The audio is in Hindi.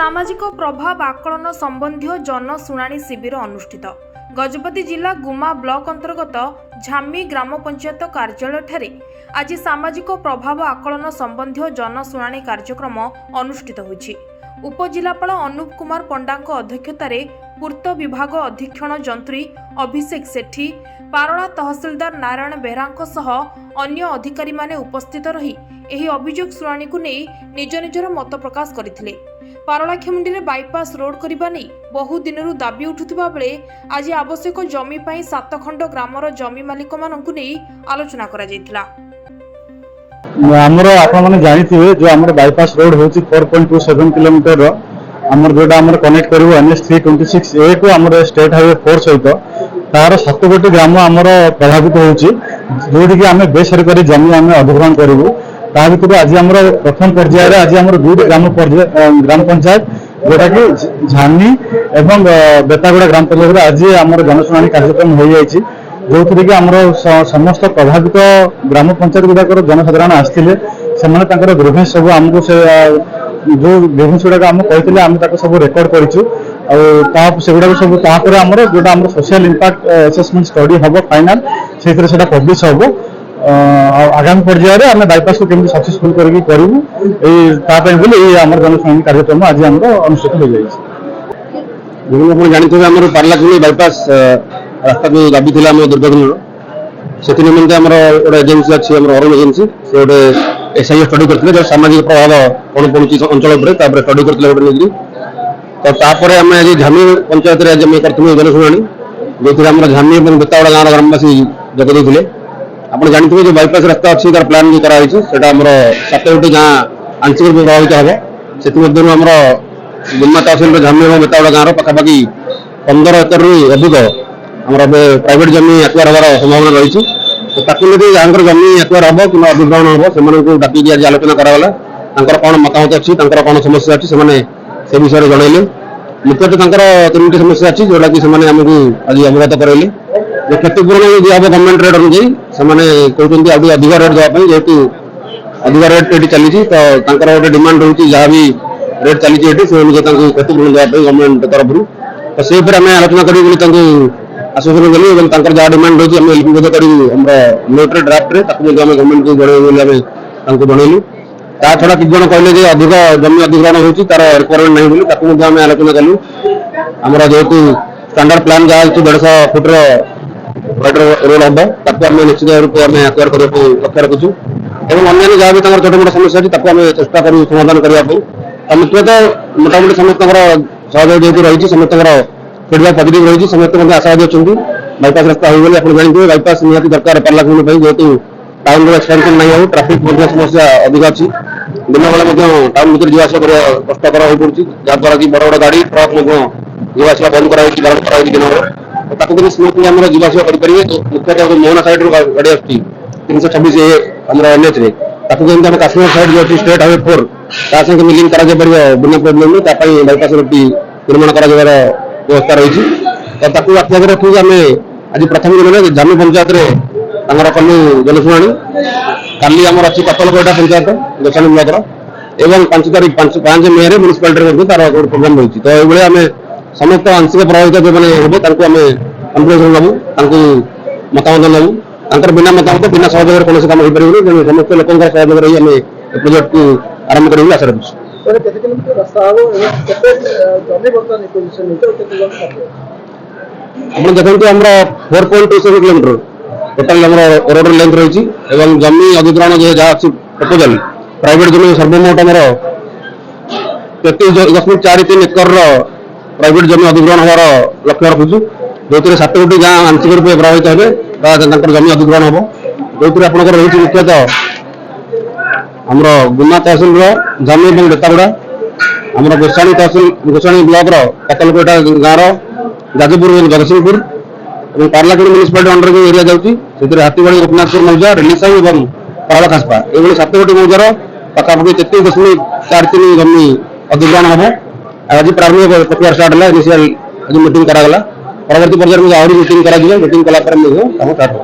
सामाजिक प्रभाव आकलन संबंधी जनशुणाणी शिविर अनुष्ठित। गजपति जिला गुमा ब्लॉक अंतर्गत झामी ग्राम पंचायत कार्यालय ठारे आज सामाजिक प्रभाव आकलन संबंधी जनशुणाणी कार्यक्रम अनुष्ठित होइछि। उपजिलापाल अनूप कुमार पंडांक अध्यक्षतार पूर्त विभाग अधीक्षण जंत्री अभिषेक सेठी, पारला तहसीलदार नारायण बेहरांक सह अन्य अधिकारी माने उपस्थित रही एही अभियोग शुणाणी को नहीं निज निजर मत प्रकाश करथिले। पारलाखेमुंडी बाईपास रोड करबा नहीं बहु दिनरू दाबी उठुथिबा बेले आज आवश्यक जमी पई 7 खंड ग्रामर जमी मालिक मानकु नहीं आलोचना करा जायतिला। हमर आपण माने जानिथिबे जो हमर बाईपास रोड होची 4.27 किलोमीटर हमर जोडा हमर कनेक्ट करिवो एनएच 326 ए को हमर स्टेट हाईवे 4 सहित तार 7 गोटी ग्राम हमर प्रभावित होची जोडी कि हमें बेसरकारी जमी हमें अधिग्रहण करिवो। ता भितर आज हमर प्रथम पर्याय रे आज हमर दुई ग्राम पंचायत जोटा कि झानी एवं बेतागुड़ा ग्राम पंचायत आज हमर जनशुणाणी कार्यक्रम हो जायछि जो थी कि हमर समस्त प्रभावित ग्राम पंचायत गुड़ाकर जनसाधारण आसते से ग्रीवेंस सब आमको से जो ग्रीवेंस गुड़ाक आम कहते आम सब रेकर्ड करूँ सेगुड़ा सब आमर जोटा आम सोशल इंपैक्ट असेसमेंट स्टडी हम फाइनाल से पब्लिश हम आगामी पर्यायर आम बाईपास को केमती सक्सेसफुल करूँ आम जनशुणाणी कार्यक्रम आज आम अनुष्ठित हो जाए। जानते हैं पारलाखेमुंडी बाईपास रास्ता को दाबी थी दुर्घटना से निमंते गोटे एजेन्सी अच्छी अरुण एजेन्सी से गोटे एसआई स्टडी करते जो सामाजिक प्रभाव कौन पड़ुची अंचल स्टडी करते गोटे तो तापर आम आज झामी पंचायत आज करूँ जनशुणाणी जो झामी और बेतागुड़ा गाँव ग्रामवासी जगदे आप जानते जो बाईपास रास्ता अच्छी तार प्लान भी कराई से 7 गोटी गाँ आंशिक प्रभावित हम से गुम्मा तहसिल झामी और बेतागुड़ा गाँव पाखापाखि 15 एकर अधिक हमारा प्राइवेट जमी एक्वायर हमार संभावना रही तो जहाँ जमी एक्वायर हम कि अधिग्रहण हम से डाकिक आज आलोचना कराला कौन मतामत अच्छी कौन समस्या अच्छी से विषय जनइले मुख्यतः 3टी समस्या अच्छी जोटा कि आमको आज अवगत कराइले क्षतिपूरण दिहब गवर्नमेंट रेट अनुजाई से कहते अधिक रेट देवाई जेहेतु अधिक रेट ये चली तो गोटे डिमांड रोचे जहाँ भी रेट चली से अनुजाई क्षतिपूरण देवाई गवर्नमेंट तरफ तो से आम आलोचना करी आश्वासन कलु जहाँ डिमांड रही है लिपिबद्ध कर नोट्रे ड्राफ्ट गवर्नमेंट को जनइलु जनइलु ता छड़ा कि जन कहले अधिक जमी अधिग्रहण होती तार रिक्वायरमेंट नहीं आम आलोचना कलु आमर जेहेतु स्टैंडर्ड प्लान जहाँ 150 फुट्र रोड हम आम निश्चित रूप में एक्वायर करने लक्ष्य रखुचु और अन्य जहाँ भी छोट मोट समस्या अच्छी आम चेष्टा करूँ समाधान करने मुख्यतः मोटामोटी समस्त सहयोग जेहतु रही समस्त फीडबैक पॉजिटिव रही समस्त आशावादी अच्छा बाईपास रास्ता हो आप जानते बाईपास निहाती दरकार पारलाखेमुंडी जेहेतु टाउन एक्सपेंशन नहीं हो ट्राफिक समस्या अधिक अच्छी दिन बेले टाउन भर जावास कष्टर हो पड़ी जहाद्वारा कि बड़ बड़ गाड़ी ट्रक जावास बंद कर दिन में स्मूथली आम जावास करेंगे मुख्यतः मोहना साइड गाड़ी आसती 326 आम एनएच रे काश्मीर साइड जो अच्छी स्टेट हाईवे 4 ताकि मिलिंग कर बिना प्रोब्लेम बाईपास रोड निर्माण कर व्यवस्था रही तो आखिर रखी आम आज प्रथम दिन में झामी पंचायत कलु जनशुणाणी काली आम अच्छी पतलकोटा पंचायत गोसाणी ब्लॉक एवं 5 तारीख 5 मे म्यूनिसिपालिटी तार प्रोग्राम रही तो ये आम समस्त आंशिक प्रभावित जो मैंने हम कन्फ्रेंस नबू मतामत नबू बिना मतामत बिना सहयोग कौन काम हो पारे समस्त लोक सहयोग रही आम प्रोजेक्ट को आरंभ कर आशा रखुँ। आप देखते आम 4.27 किलोमीटर टोटाल रोड लेंथ रही जमी अधिग्रहण जहाँ अच्छी प्रपोजाल प्राइवेट जमी सर्वमोट आमर 33.43 एकर प्राइवेट जमी अधिग्रहण हमार लक्ष्य रखुचु जो 7 गोटी गाँ आंशिक रूप प्रभावित हे जमी अधिग्रहण हम जो आप रही मुख्यतः आमर गुना तहसिल झामी और बेतागुड़ा आमर गोसाणी तहसिल गोसाणी ब्लॉक पतलकोटा गाँव जाजपुर जगतसिंहपुर और पारलाखेमुंडी म्यूनिसिपालिटी अंडर जो एरिया जाती हाथीबाड़ी गोपीनाथपुर मौजा रिलीसाई और पारला खासपा ये 7 गोटी मौजार पाखापाखि 33.43 जमी अधिग्रहण हम आज प्रारंभिक प्रक्रिया स्टार्ट है इनिशियल आज मीटिंग करागला परवर्ती पर्यायर में आहरी मीटिंग करा मीटिंग कलापर स्टार्ट हो।